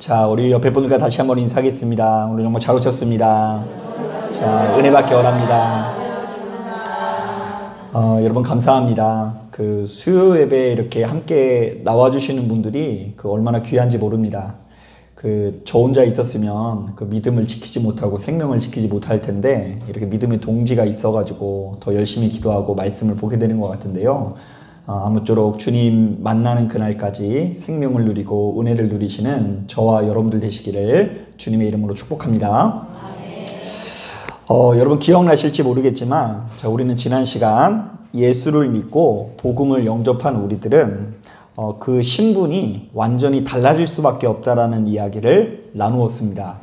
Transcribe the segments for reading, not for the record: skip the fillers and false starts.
자, 우리 옆에 분들과 다시 한번 인사하겠습니다. 오늘 정말 잘 오셨습니다. 자, 은혜 받기 원합니다. 여러분 감사합니다. 그 수요 예배에 이렇게 함께 나와주시는 분들이 얼마나 귀한지 모릅니다. 저 혼자 있었으면 그 믿음을 지키지 못하고 생명을 지키지 못할 텐데 이렇게 믿음의 동지가 있어가지고 더 열심히 기도하고 말씀을 보게 되는 것 같은데요. 아무쪼록 주님 만나는 그날까지 생명을 누리고 은혜를 누리시는 저와 여러분들 되시기를 주님의 이름으로 축복합니다. 여러분 기억나실지 모르겠지만 우리는 지난 시간 예수를 믿고 복음을 영접한 우리들은 그 신분이 완전히 달라질 수밖에 없다라는 이야기를 나누었습니다.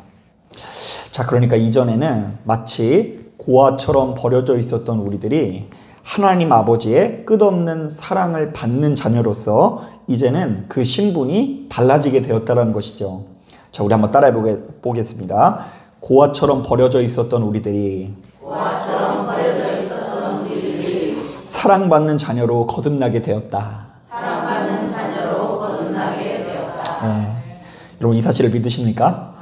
자, 그러니까 이전에는 마치 고아처럼 버려져 있었던 우리들이 하나님 아버지의 끝없는 사랑을 받는 자녀로서 이제는 그 신분이 달라지게 되었다는 것이죠. 자, 우리 한번 따라해 보겠습니다. 고아처럼 버려져 있었던 우리들이 사랑받는 자녀로 거듭나게 되었다. 네. 여러분 이 사실을 믿으십니까?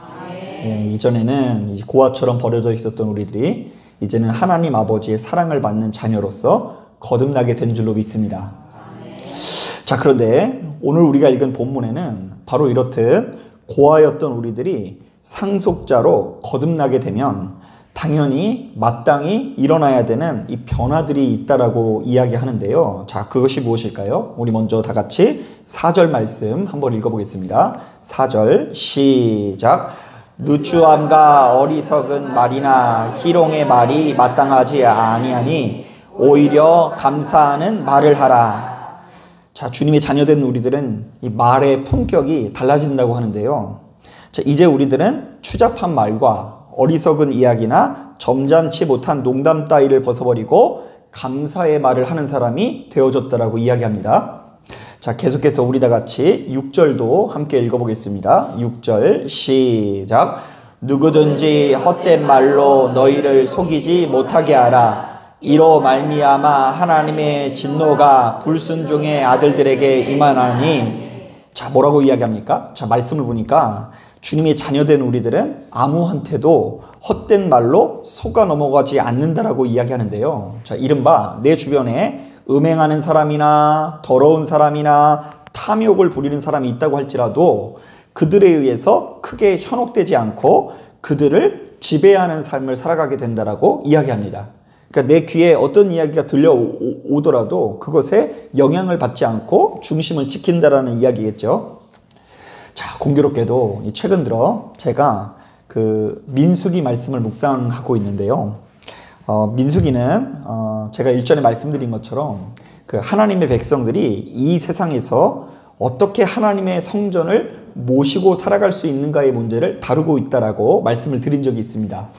네, 이전에는 이제 고아처럼 버려져 있었던 우리들이 이제는 하나님 아버지의 사랑을 받는 자녀로서 거듭나게 된 줄로 믿습니다. 자, 그런데 오늘 우리가 읽은 본문에는 바로 이렇듯 고아였던 우리들이 상속자로 거듭나게 되면 당연히 마땅히 일어나야 되는 이 변화들이 있다라고 이야기하는데요. 자, 그것이 무엇일까요? 우리 먼저 다 같이 4절 말씀 한번 읽어보겠습니다. 4절 시작. 누추함과 어리석은 말이나 희롱의 말이 마땅하지 아니하니 오히려 감사하는 말을 하라. 자, 주님의 자녀된 우리들은 이 말의 품격이 달라진다고 하는데요. 자, 이제 우리들은 추잡한 말과 어리석은 이야기나 점잖지 못한 농담 따위를 벗어버리고 감사의 말을 하는 사람이 되어졌다라고 이야기합니다. 자, 계속해서 우리 다 같이 6절도 함께 읽어보겠습니다. 6절 시작. 누구든지 헛된 말로 너희를 속이지 못하게 하라. 이로 말미암아 하나님의 진노가 불순종의 아들들에게 임하나니. 자, 뭐라고 이야기합니까? 자, 말씀을 보니까 주님의 자녀된 우리들은 아무한테도 헛된 말로 속아 넘어가지 않는다라고 이야기하는데요. 자, 이른바 내 주변에 음행하는 사람이나 더러운 사람이나 탐욕을 부리는 사람이 있다고 할지라도 그들에 의해서 크게 현혹되지 않고 그들을 지배하는 삶을 살아가게 된다라고 이야기합니다. 그러니까 내 귀에 어떤 이야기가 들려오더라도 그것에 영향을 받지 않고 중심을 지킨다라는 이야기겠죠. 자, 공교롭게도 최근 들어 제가 민수기 말씀을 묵상하고 있는데요. 민수기는 제가 일전에 말씀드린 것처럼 하나님의 백성들이 이 세상에서 어떻게 하나님의 성전을 모시고 살아갈 수 있는가의 문제를 다루고 있다라고 말씀을 드린 적이 있습니다.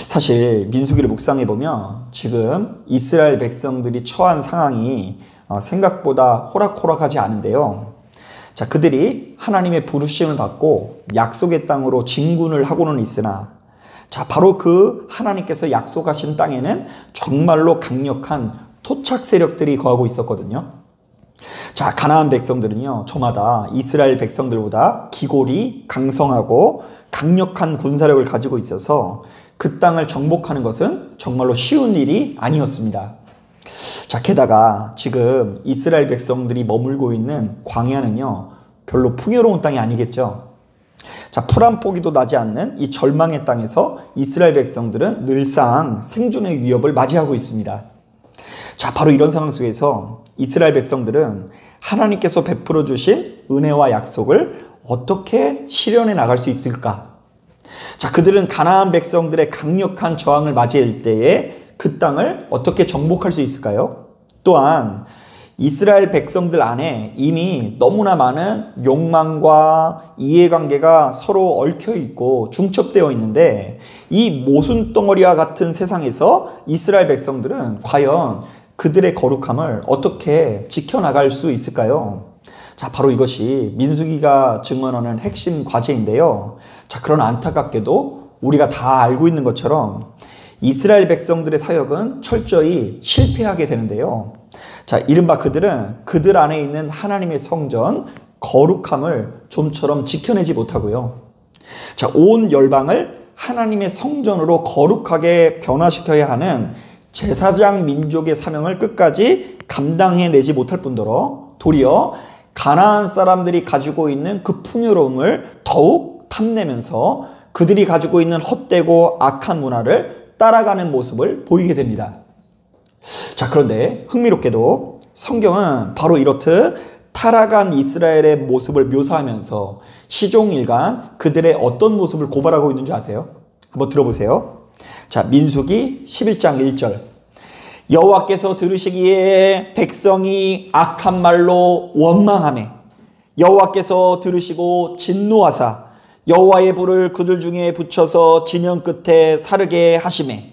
사실 민수기를 묵상해 보면 지금 이스라엘 백성들이 처한 상황이 생각보다 호락호락하지 않은데요. 자, 그들이 하나님의 부르심을 받고 약속의 땅으로 진군을 하고는 있으나 자, 바로 그 하나님께서 약속하신 땅에는 정말로 강력한 토착 세력들이 거하고 있었거든요. 자, 가나안 백성들은요, 저마다 이스라엘 백성들보다 기골이 강성하고 강력한 군사력을 가지고 있어서 그 땅을 정복하는 것은 정말로 쉬운 일이 아니었습니다. 자, 게다가 지금 이스라엘 백성들이 머물고 있는 광야는요, 별로 풍요로운 땅이 아니겠죠. 자, 풀 한 포기도 나지 않는 이 절망의 땅에서 이스라엘 백성들은 늘상 생존의 위협을 맞이하고 있습니다. 자, 바로 이런 상황 속에서 이스라엘 백성들은 하나님께서 베풀어 주신 은혜와 약속을 어떻게 실현해 나갈 수 있을까? 자, 그들은 가나안 백성들의 강력한 저항을 맞이할 때에 그 땅을 어떻게 정복할 수 있을까요? 또한 이스라엘 백성들 안에 이미 너무나 많은 욕망과 이해관계가 서로 얽혀 있고 중첩되어 있는데 이 모순덩어리와 같은 세상에서 이스라엘 백성들은 과연 그들의 거룩함을 어떻게 지켜나갈 수 있을까요? 자, 바로 이것이 민수기가 증언하는 핵심 과제인데요. 자, 그러나 안타깝게도 우리가 다 알고 있는 것처럼 이스라엘 백성들의 사역은 철저히 실패하게 되는데요. 자, 이른바 그들은 그들 안에 있는 하나님의 성전, 거룩함을 좀처럼 지켜내지 못하고요. 자, 온 열방을 하나님의 성전으로 거룩하게 변화시켜야 하는 제사장 민족의 사명을 끝까지 감당해내지 못할 뿐더러 도리어 가나안 사람들이 가지고 있는 그 풍요로움을 더욱 탐내면서 그들이 가지고 있는 헛되고 악한 문화를 따라가는 모습을 보이게 됩니다. 자, 그런데 흥미롭게도 성경은 바로 이렇듯 타락한 이스라엘의 모습을 묘사하면서 시종일관 그들의 어떤 모습을 고발하고 있는지 아세요? 한번 들어보세요. 자, 민수기 11장 1절. 여호와께서 들으시기에 백성이 악한 말로 원망하매 여호와께서 들으시고 진노하사 여호와의 불을 그들 중에 붙여서 진영 끝에 사르게 하시매.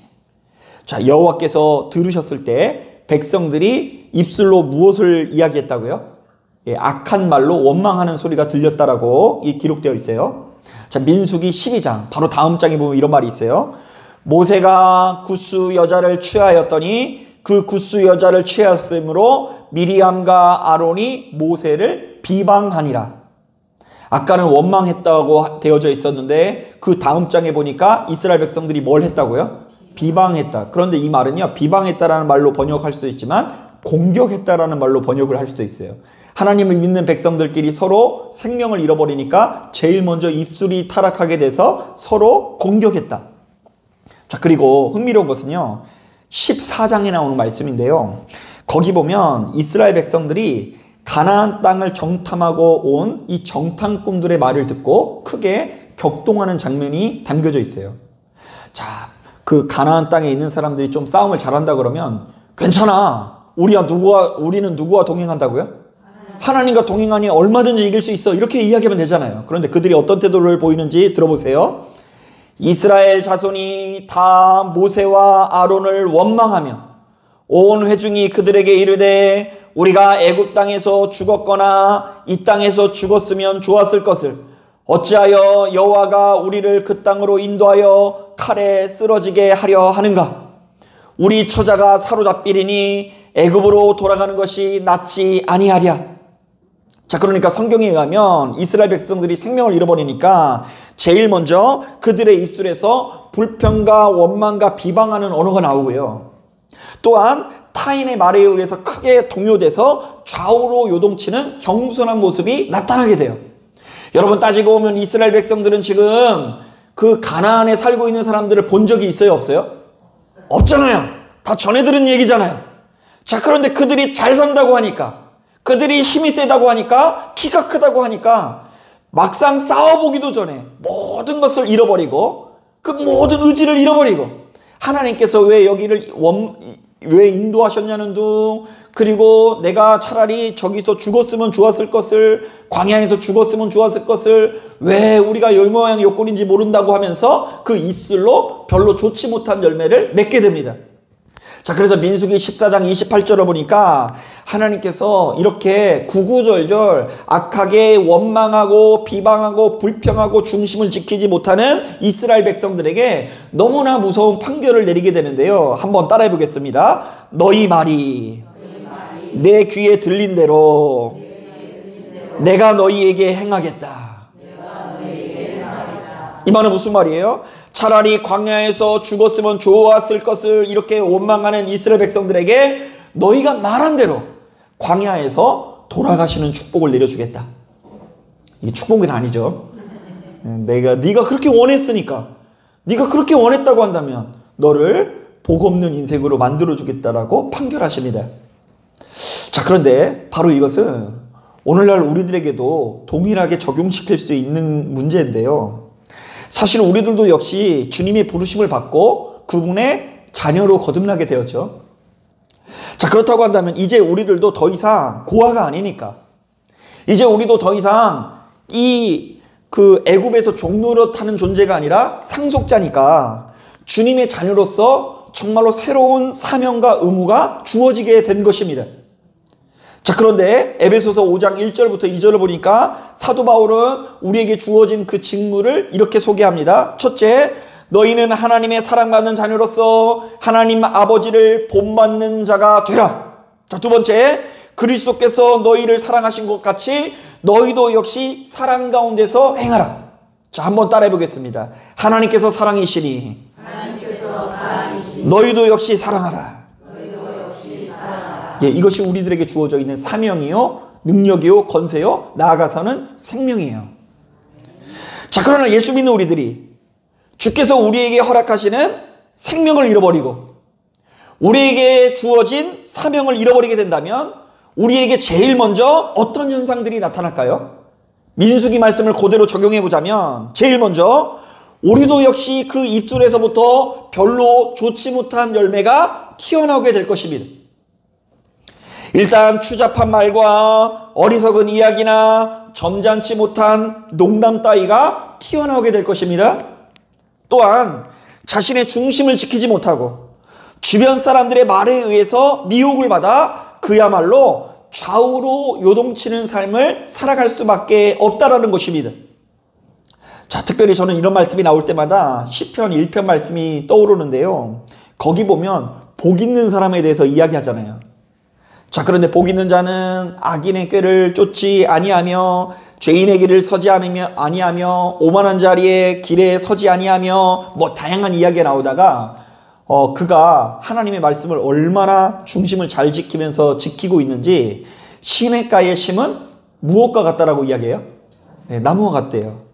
자, 여호와께서 들으셨을 때 백성들이 입술로 무엇을 이야기했다고요? 예, 악한 말로 원망하는 소리가 들렸다라고 기록되어 있어요. 자, 민수기 12장 바로 다음 장에 보면 이런 말이 있어요. 모세가 굿수 여자를 취하였더니 그 굿수 여자를 취하였으므로 미리암과 아론이 모세를 비방하니라. 아까는 원망했다고 되어져 있었는데 그 다음 장에 보니까 이스라엘 백성들이 뭘 했다고요? 비방했다. 그런데 이 말은요, 비방했다라는 말로 번역할 수 있지만 공격했다라는 말로 번역을 할 수도 있어요. 하나님을 믿는 백성들끼리 서로 생명을 잃어버리니까 제일 먼저 입술이 타락하게 돼서 서로 공격했다. 자, 그리고 흥미로운 것은요, 14장에 나오는 말씀인데요. 거기 보면 이스라엘 백성들이 가나안 땅을 정탐하고 온 이 정탐꾼들의 말을 듣고 크게 격동하는 장면이 담겨져 있어요. 자, 그 가나안 땅에 있는 사람들이 좀 싸움을 잘한다 그러면 괜찮아. 우리는 누구와 동행한다고요? 하나님과 동행하니 얼마든지 이길 수 있어. 이렇게 이야기하면 되잖아요. 그런데 그들이 어떤 태도를 보이는지 들어보세요. 이스라엘 자손이 다 모세와 아론을 원망하며 온 회중이 그들에게 이르되 우리가 애굽 땅에서 죽었거나 이 땅에서 죽었으면 좋았을 것을 어찌하여 여호와가 우리를 그 땅으로 인도하여 칼에 쓰러지게 하려 하는가? 우리 처자가 사로잡히리니 애굽으로 돌아가는 것이 낫지 아니하랴. 자, 그러니까 성경에 의하면 이스라엘 백성들이 생명을 잃어버리니까 제일 먼저 그들의 입술에서 불평과 원망과 비방하는 언어가 나오고요. 또한 타인의 말에 의해서 크게 동요돼서 좌우로 요동치는 겸손한 모습이 나타나게 돼요. 여러분, 따지고 보면 이스라엘 백성들은 지금 그 가나안에 살고 있는 사람들을 본 적이 있어요, 없어요? 없잖아요. 다 전해 들은 얘기잖아요. 자, 그런데 그들이 잘 산다고 하니까, 그들이 힘이 세다고 하니까, 키가 크다고 하니까 막상 싸워보기도 전에 모든 것을 잃어버리고 그 모든 의지를 잃어버리고 하나님께서 왜 여기를 왜 인도하셨냐는 둥, 그리고 내가 차라리 저기서 죽었으면 좋았을 것을, 광야에서 죽었으면 좋았을 것을 왜 우리가 열 모양 요꼴인지 모른다고 하면서 그 입술로 별로 좋지 못한 열매를 맺게 됩니다. 자, 그래서 민수기 14장 28절을 보니까 하나님께서 이렇게 구구절절 악하게 원망하고 비방하고 불평하고 중심을 지키지 못하는 이스라엘 백성들에게 너무나 무서운 판결을 내리게 되는데요. 한번 따라해 보겠습니다. 너희 말이 내 귀에 들린 대로 내가 너희에게 행하겠다. 이 말은 무슨 말이에요? 차라리 광야에서 죽었으면 좋았을 것을 이렇게 원망하는 이스라엘 백성들에게 너희가 말한 대로 광야에서 돌아가시는 축복을 내려주겠다. 이게 축복은 아니죠. 네가 그렇게 원했으니까, 네가 그렇게 원했다고 한다면 너를 복 없는 인생으로 만들어주겠다라고 판결하십니다. 자, 그런데 바로 이것은 오늘날 우리들에게도 동일하게 적용시킬 수 있는 문제인데요. 사실 우리들도 역시 주님의 부르심을 받고 그분의 자녀로 거듭나게 되었죠. 자, 그렇다고 한다면 이제 우리들도 더 이상 고아가 아니니까, 이제 우리도 더 이상 그 애굽에서 종노릇하는 존재가 아니라 상속자니까 주님의 자녀로서 정말로 새로운 사명과 의무가 주어지게 된 것입니다. 자, 그런데 에베소서 5장 1절부터 2절을 보니까 사도 바울은 우리에게 주어진 그 직무를 이렇게 소개합니다. 첫째, 너희는 하나님의 사랑받는 자녀로서 하나님 아버지를 본받는 자가 되라. 자, 두 번째, 그리스도께서 너희를 사랑하신 것 같이 너희도 역시 사랑 가운데서 행하라. 자, 한번 따라해 보겠습니다. 하나님께서 사랑이시니 너희도 역시 사랑하라. 예, 이것이 우리들에게 주어져 있는 사명이요, 능력이요, 권세요, 나아가서는 생명이에요. 자, 그러나 예수 믿는 우리들이 주께서 우리에게 허락하시는 생명을 잃어버리고 우리에게 주어진 사명을 잃어버리게 된다면 우리에게 제일 먼저 어떤 현상들이 나타날까요? 민수기 말씀을 그대로 적용해 보자면 제일 먼저 우리도 역시 그 입술에서부터 별로 좋지 못한 열매가 튀어나오게 될 것입니다. 일단 추잡한 말과 어리석은 이야기나 점잖지 못한 농담 따위가 튀어나오게 될 것입니다. 또한 자신의 중심을 지키지 못하고 주변 사람들의 말에 의해서 미혹을 받아 그야말로 좌우로 요동치는 삶을 살아갈 수밖에 없다라는 것입니다. 자, 특별히 저는 이런 말씀이 나올 때마다 시편 1편 말씀이 떠오르는데요. 거기 보면 복 있는 사람에 대해서 이야기하잖아요. 자, 그런데 복 있는 자는 악인의 꾀를 쫓지 아니하며 죄인의 길을 서지 아니하며 오만한 자리에 길에 서지 아니하며 뭐 다양한 이야기가 나오다가 그가 하나님의 말씀을 얼마나 중심을 잘 지키고 있는지 시냇가에 심은 무엇과 같다라고 이야기해요? 네, 나무와 같대요.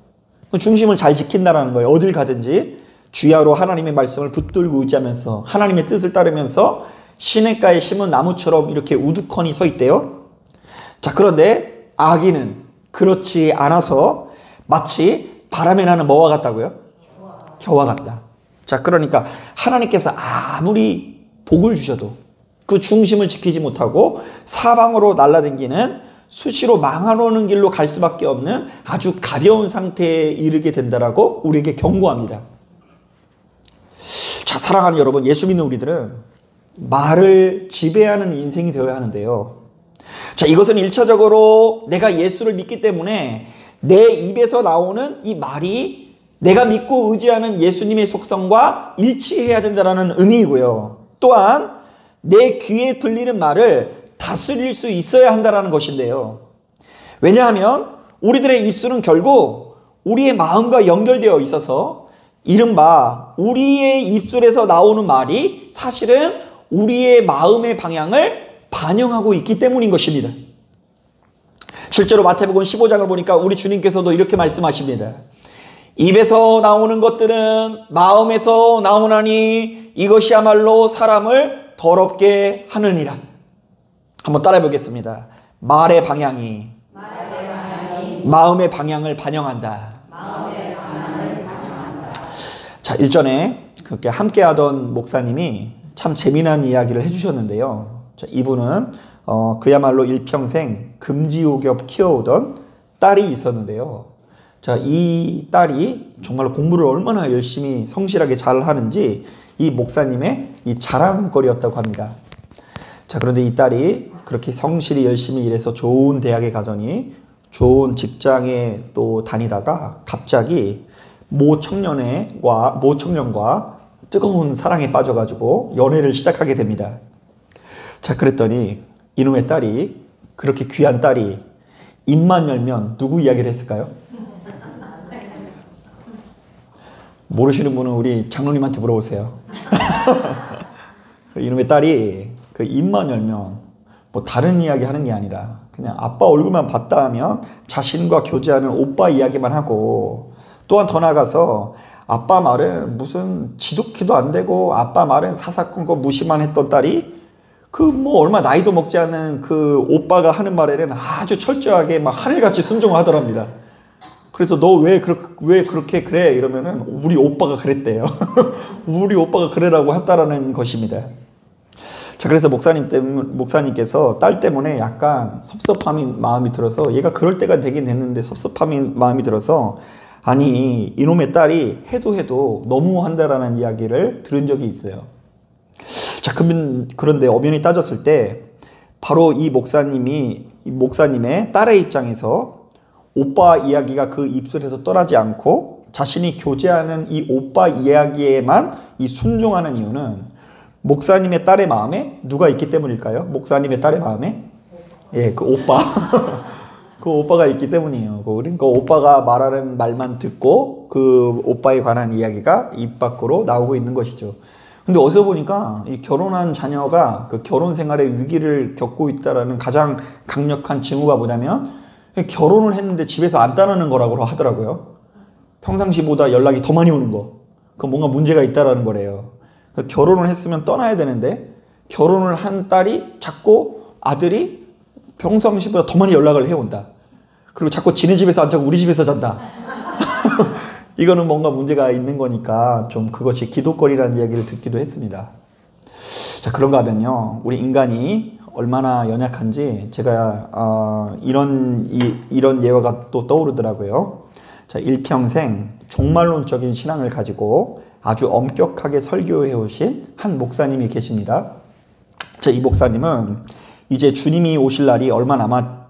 중심을 잘 지킨다라는 거예요. 어딜 가든지 주야로 하나님의 말씀을 붙들고 의지하면서 하나님의 뜻을 따르면서 시냇가에 심은 나무처럼 이렇게 우두커니 서 있대요. 자, 그런데 악인은 그렇지 않아서 마치 바람에 나는 뭐와 같다고요? 겨와 같다. 자, 그러니까 하나님께서 아무리 복을 주셔도 그 중심을 지키지 못하고 사방으로 날아다니는 수시로 망하는 길로 갈 수밖에 없는 아주 가벼운 상태에 이르게 된다라고 우리에게 경고합니다. 자, 사랑하는 여러분, 예수 믿는 우리들은 말을 지배하는 인생이 되어야 하는데요. 자, 이것은 1차적으로 내가 예수를 믿기 때문에 내 입에서 나오는 이 말이 내가 믿고 의지하는 예수님의 속성과 일치해야 된다는 의미이고요. 또한 내 귀에 들리는 말을 다스릴 수 있어야 한다는 것인데요. 왜냐하면 우리들의 입술은 결국 우리의 마음과 연결되어 있어서 이른바 우리의 입술에서 나오는 말이 사실은 우리의 마음의 방향을 반영하고 있기 때문인 것입니다. 실제로 마태복음 15장을 보니까 우리 주님께서도 이렇게 말씀하십니다. 입에서 나오는 것들은 마음에서 나오나니 이것이야말로 사람을 더럽게 하느니라. 한번 따라해 보겠습니다. 말의 방향이 마음의 방향을 반영한다. 자, 일전에 그렇게 함께하던 목사님이 참 재미난 이야기를 해주셨는데요. 자, 이분은 그야말로 일평생 금지옥엽 키워오던 딸이 있었는데요. 자, 이 딸이 정말로 공부를 얼마나 열심히 성실하게 잘 하는지 이 목사님의 이 자랑거리였다고 합니다. 자, 그런데 이 딸이 그렇게 성실히 열심히 일해서 좋은 대학에 가더니 좋은 직장에 또 다니다가 갑자기 모 청년과 뜨거운 사랑에 빠져가지고 연애를 시작하게 됩니다. 자, 그랬더니 이놈의 딸이, 그렇게 귀한 딸이 입만 열면 누구 이야기를 했을까요? 모르시는 분은 우리 장로님한테 물어보세요. 이놈의 딸이 그 입만 열면 뭐 다른 이야기 하는 게 아니라 그냥 아빠 얼굴만 봤다 하면 자신과 교제하는 오빠 이야기만 하고, 또한 더 나아가서 아빠 말은 무슨 지독히도 안 되고 아빠 말은 사사건건 무시만 했던 딸이 그 뭐 얼마 나이도 먹지 않은 그 오빠가 하는 말에는 아주 철저하게 막 하늘같이 순종하더랍니다. 그래서 너 왜 그렇게 그래? 이러면은 우리 오빠가 그랬대요. 우리 오빠가 그래라고 했다라는 것입니다. 자, 그래서 목사님께서 딸 때문에 약간 섭섭함이 마음이 들어서, 얘가 그럴 때가 되긴 됐는데 섭섭함이 마음이 들어서, 아니 이놈의 딸이 해도 너무 한다라는 이야기를 들은 적이 있어요. 자, 그런데 엄연히 따졌을 때 바로 이 목사님의 딸의 입장에서 오빠 이야기가 그 입술에서 떠나지 않고 자신이 교제하는 이 오빠 이야기에만 이 순종하는 이유는 목사님의 딸의 마음에 누가 있기 때문일까요? 목사님의 딸의 마음에? 예, 그 오빠. 그 오빠가 있기 때문이에요. 그러니까 오빠가 말하는 말만 듣고 그 오빠에 관한 이야기가 입 밖으로 나오고 있는 것이죠. 근데 어디서 보니까 이 결혼한 자녀가 그 결혼 생활에 위기를 겪고 있다라는 가장 강력한 징후가 뭐냐면 결혼을 했는데 집에서 안 따르는 거라고 하더라고요. 평상시보다 연락이 더 많이 오는 거. 그 뭔가 문제가 있다라는 거래요. 결혼을 했으면 떠나야 되는데 결혼을 한 딸이 자꾸 아들이 평상시보다 더 많이 연락을 해온다. 그리고 자꾸 지네 집에서 안 자고 우리 집에서 잔다. 이거는 뭔가 문제가 있는 거니까 좀 그것이 기독거리라는 이야기를 듣기도 했습니다. 자, 그런가 하면요, 우리 인간이 얼마나 연약한지 제가 이런 예화가 또 떠오르더라고요. 자, 일평생 종말론적인 신앙을 가지고 아주 엄격하게 설교해 오신 한 목사님이 계십니다. 자, 이 목사님은 이제 주님이 오실 날이 얼마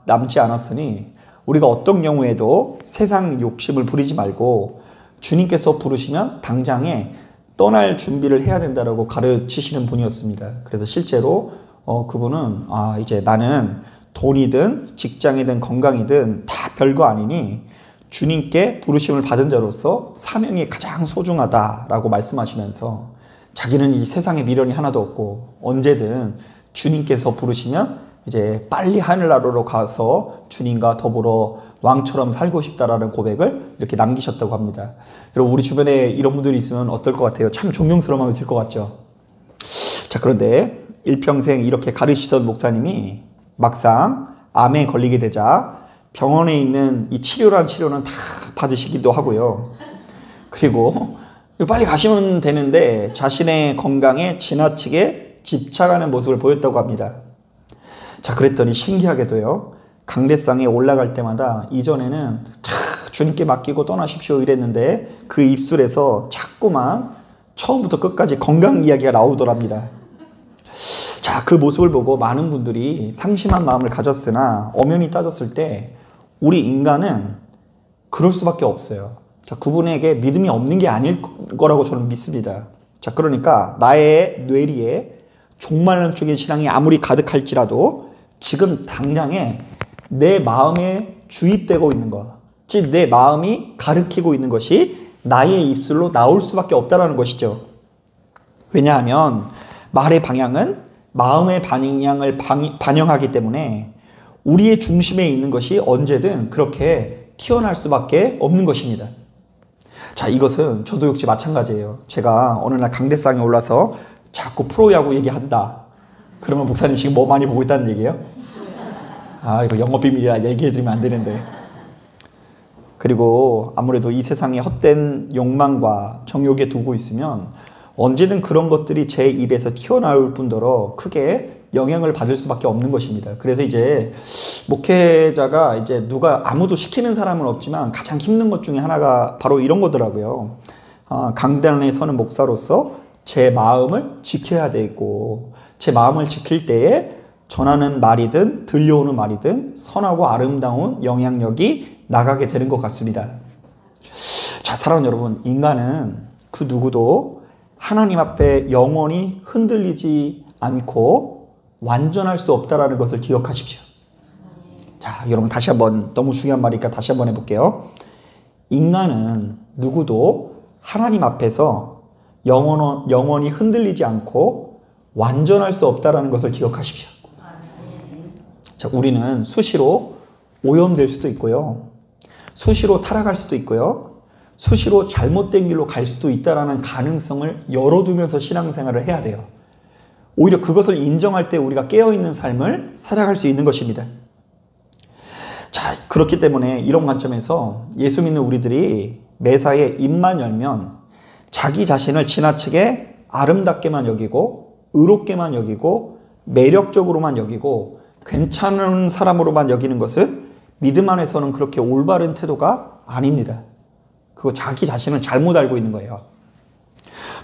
남지 않았으니 우리가 어떤 경우에도 세상 욕심을 부리지 말고 주님께서 부르시면 당장에 떠날 준비를 해야 된다라고 가르치시는 분이었습니다. 그래서 실제로 그분은 이제 나는 돈이든 직장이든 건강이든 다 별거 아니니 주님께 부르심을 받은 자로서 사명이 가장 소중하다라고 말씀하시면서 자기는 이 세상에 미련이 하나도 없고 언제든 주님께서 부르시면 이제 빨리 하늘나라로 가서 주님과 더불어 왕처럼 살고 싶다라는 고백을 이렇게 남기셨다고 합니다. 여러분, 우리 주변에 이런 분들이 있으면 어떨 것 같아요? 참 존경스러운 마음이 들 것 같죠? 자, 그런데 일평생 이렇게 가르치던 목사님이 막상 암에 걸리게 되자 병원에 있는 이 치료란 치료는 다 받으시기도 하고요. 그리고 빨리 가시면 되는데 자신의 건강에 지나치게 집착하는 모습을 보였다고 합니다. 자, 그랬더니 신기하게도요, 강대상에 올라갈 때마다 이전에는 주님께 맡기고 떠나십시오 이랬는데 그 입술에서 자꾸만 처음부터 끝까지 건강 이야기가 나오더랍니다. 자, 그 모습을 보고 많은 분들이 상심한 마음을 가졌으나 엄연히 따졌을 때 우리 인간은 그럴 수밖에 없어요. 자, 그분에게 믿음이 없는 게 아닐 거라고 저는 믿습니다. 자, 그러니까 나의 뇌리에 종말론적인 신앙이 아무리 가득할지라도 지금 당장에 내 마음에 주입되고 있는 것, 즉 내 마음이 가리키고 있는 것이 나의 입술로 나올 수밖에 없다는 것이죠. 왜냐하면 말의 방향은 마음의 방향을 반영하기 때문에 우리의 중심에 있는 것이 언제든 그렇게 튀어나올 수밖에 없는 것입니다. 자, 이것은 저도 역시 마찬가지예요. 제가 어느 날 강대상에 올라서 자꾸 프로야구 얘기한다. 그러면 목사님 지금 뭐 많이 보고 있다는 얘기예요? 이거 영업비밀이라 얘기해드리면 안 되는데. 그리고 아무래도 이 세상에 헛된 욕망과 정욕에 두고 있으면 언제든 그런 것들이 제 입에서 튀어나올 뿐더러 크게 영향을 받을 수밖에 없는 것입니다. 그래서 이제 목회자가 이제 누가 아무도 시키는 사람은 없지만 가장 힘든 것 중에 하나가 바로 이런 거더라고요. 강단에 서는 목사로서 제 마음을 지켜야 되고, 제 마음을 지킬 때에 전하는 말이든 들려오는 말이든 선하고 아름다운 영향력이 나가게 되는 것 같습니다. 자, 사랑하는 여러분, 인간은 그 누구도 하나님 앞에 영원히 흔들리지 않고 완전할 수 없다는 것을 기억하십시오. 자, 여러분 다시 한번, 너무 중요한 말이니까 다시 한번 해볼게요. 인간은 누구도 하나님 앞에서 영원히 흔들리지 않고 완전할 수 없다는 것을 기억하십시오. 자, 우리는 수시로 오염될 수도 있고요, 수시로 타락할 수도 있고요, 수시로 잘못된 길로 갈 수도 있다는 가능성을 열어두면서 신앙생활을 해야 돼요. 오히려 그것을 인정할 때 우리가 깨어있는 삶을 살아갈 수 있는 것입니다. 자, 그렇기 때문에 이런 관점에서 예수 믿는 우리들이 매사에 입만 열면 자기 자신을 지나치게 아름답게만 여기고 의롭게만 여기고 매력적으로만 여기고 괜찮은 사람으로만 여기는 것은 믿음 안에서는 그렇게 올바른 태도가 아닙니다. 그거 자기 자신을 잘못 알고 있는 거예요.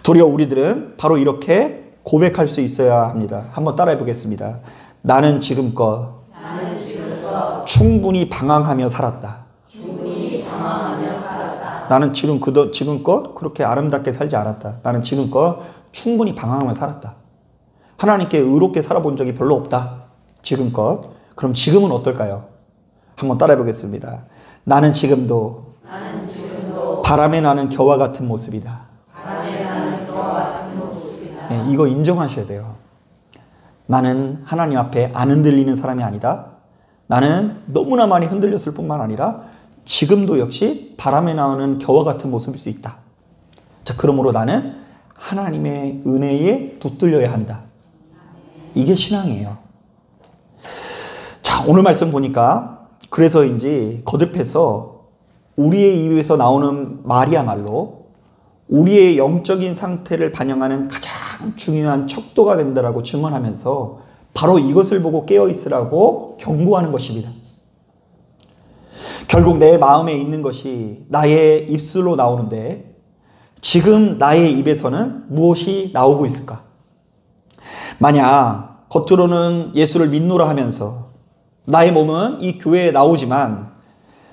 도리어 우리들은 바로 이렇게 고백할 수 있어야 합니다. 한번 따라해 보겠습니다. 나는 지금껏 충분히 방황하며 살았다. 나는 지금껏 그렇게 아름답게 살지 않았다. 나는 지금껏 충분히 방황하며 살았다. 하나님께 의롭게 살아본 적이 별로 없다. 지금껏. 그럼 지금은 어떨까요? 한번 따라해 보겠습니다. 나는 지금도 바람에 나는 겨와 같은 모습이다. 네, 이거 인정하셔야 돼요. 나는 하나님 앞에 안 흔들리는 사람이 아니다. 나는 너무나 많이 흔들렸을 뿐만 아니라 지금도 역시 바람에 나오는 겨와 같은 모습일 수 있다. 자, 그러므로 나는 하나님의 은혜에 붙들려야 한다. 이게 신앙이에요. 자, 오늘 말씀 보니까 그래서인지 거듭해서 우리의 입에서 나오는 말이야말로 우리의 영적인 상태를 반영하는 가장 중요한 척도가 된다라고 증언하면서 바로 이것을 보고 깨어있으라고 경고하는 것입니다. 결국 내 마음에 있는 것이 나의 입술로 나오는데 지금 나의 입에서는 무엇이 나오고 있을까? 만약 겉으로는 예수를 믿노라 하면서 나의 몸은 이 교회에 나오지만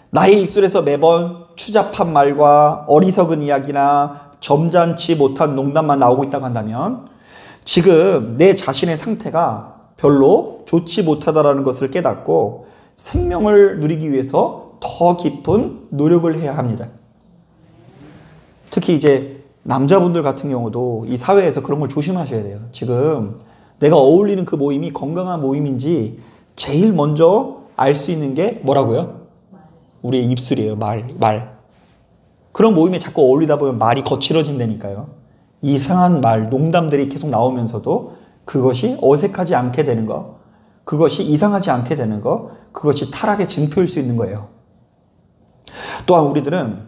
나의 입술에서 매번 추잡한 말과 어리석은 이야기나 점잖지 못한 농담만 나오고 있다고 한다면 지금 내 자신의 상태가 별로 좋지 못하다라는 것을 깨닫고 생명을 누리기 위해서 더 깊은 노력을 해야 합니다. 특히 이제 남자분들 같은 경우도 이 사회에서 그런 걸 조심하셔야 돼요. 지금 내가 어울리는 그 모임이 건강한 모임인지 제일 먼저 알 수 있는 게 뭐라고요? 우리의 입술이에요. 말. 그런 모임에 자꾸 어울리다 보면 말이 거칠어진다니까요. 이상한 말, 농담들이 계속 나오면서도 그것이 어색하지 않게 되는 거, 그것이 이상하지 않게 되는 거, 그것이 타락의 증표일 수 있는 거예요. 또한 우리들은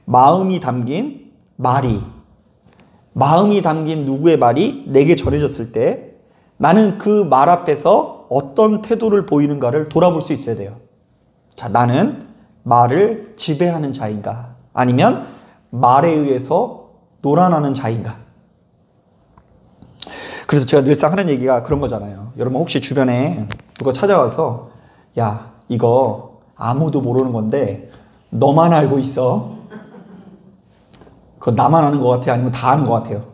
마음이 담긴 누구의 말이 내게 전해졌을 때 나는 그 말 앞에서 어떤 태도를 보이는가를 돌아볼 수 있어야 돼요. 자, 나는 말을 지배하는 자인가? 아니면 말에 의해서 놀아나는 자인가? 그래서 제가 늘상 하는 얘기가 그런 거잖아요. 여러분 혹시 주변에 누가 찾아와서 야, 이거 아무도 모르는 건데 너만 알고 있어? 그거 나만 아는 것 같아요? 아니면 다 아는 것 같아요?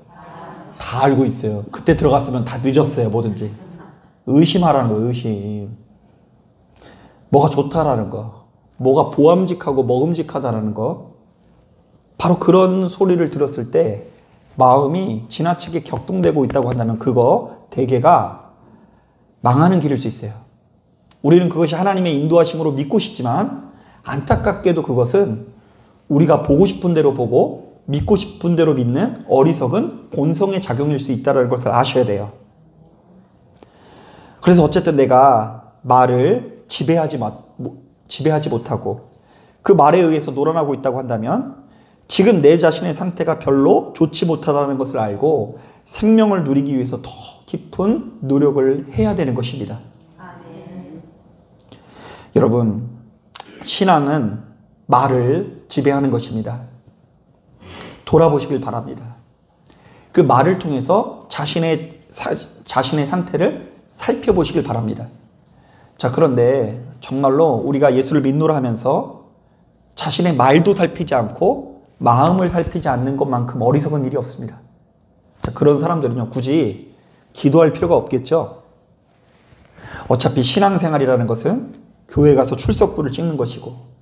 다 알고 있어요. 그때 들어갔으면 다 늦었어요. 뭐든지. 의심하라는 거예요. 의심. 뭐가 좋다라는 거, 뭐가 보암직하고 먹음직하다라는 거, 바로 그런 소리를 들었을 때 마음이 지나치게 격동되고 있다고 한다면 그거 대개가 망하는 길일 수 있어요. 우리는 그것이 하나님의 인도하심으로 믿고 싶지만 안타깝게도 그것은 우리가 보고 싶은 대로 보고 믿고 싶은 대로 믿는 어리석은 본성의 작용일 수 있다는 것을 아셔야 돼요. 그래서 어쨌든 내가 말을 지배하지 못하고 그 말에 의해서 놀아나고 있다고 한다면 지금 내 자신의 상태가 별로 좋지 못하다는 것을 알고 생명을 누리기 위해서 더 깊은 노력을 해야 되는 것입니다. 여러분, 신앙은 말을 지배하는 것입니다. 돌아보시길 바랍니다. 그 말을 통해서 자신의 상태를 살펴보시길 바랍니다. 자, 그런데 정말로 우리가 예수를 믿노라 하면서 자신의 말도 살피지 않고 마음을 살피지 않는 것만큼 어리석은 일이 없습니다. 자, 그런 사람들은요, 굳이 기도할 필요가 없겠죠. 어차피 신앙생활이라는 것은 교회 가서 출석부를 찍는 것이고,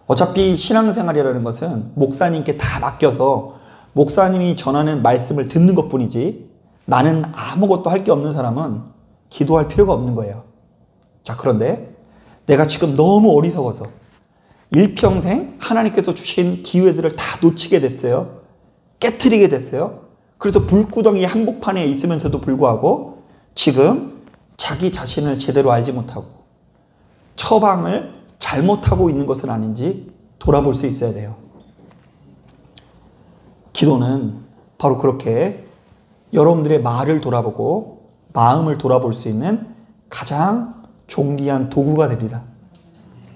어차피 신앙생활이라는 것은 목사님께 다 맡겨서 목사님이 전하는 말씀을 듣는 것뿐이지 나는 아무것도 할 게 없는 사람은 기도할 필요가 없는 거예요. 자, 그런데 내가 지금 너무 어리석어서 일평생 하나님께서 주신 기회들을 다 놓치게 됐어요. 깨트리게 됐어요. 그래서 불구덩이 한복판에 있으면서도 불구하고 지금 자기 자신을 제대로 알지 못하고 처방을 잘못하고 있는 것은 아닌지 돌아볼 수 있어야 돼요. 기도는 바로 그렇게 여러분들의 말을 돌아보고 마음을 돌아볼 수 있는 가장 존귀한 도구가 됩니다.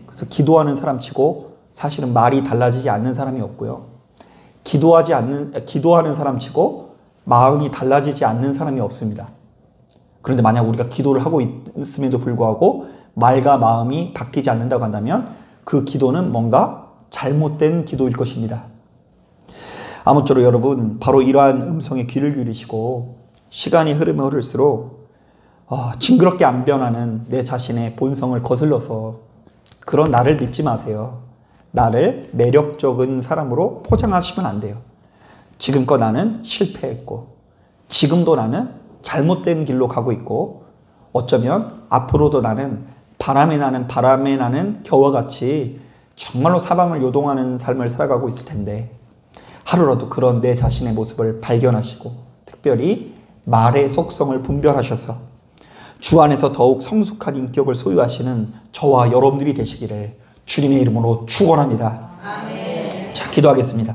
그래서 기도하는 사람 치고 사실은 말이 달라지지 않는 사람이 없고요. 기도하는 사람 치고 마음이 달라지지 않는 사람이 없습니다. 그런데 만약 우리가 기도를 하고 있음에도 불구하고 말과 마음이 바뀌지 않는다고 한다면 그 기도는 뭔가 잘못된 기도일 것입니다. 아무쪼록 여러분, 바로 이러한 음성에 귀를 기울이시고 시간이 흐르면 흐를수록 징그럽게 안 변하는 내 자신의 본성을 거슬러서 그런 나를 믿지 마세요. 나를 매력적인 사람으로 포장하시면 안 돼요. 지금껏 나는 실패했고, 지금도 나는 잘못된 길로 가고 있고, 어쩌면 앞으로도 나는 바람에 나는 겨와 같이 정말로 사방을 요동하는 삶을 살아가고 있을 텐데, 하루라도 그런 내 자신의 모습을 발견하시고 특별히 말의 속성을 분별하셔서 주 안에서 더욱 성숙한 인격을 소유하시는 저와 여러분들이 되시기를 주님의 이름으로 축원합니다. 아멘. 자, 기도하겠습니다.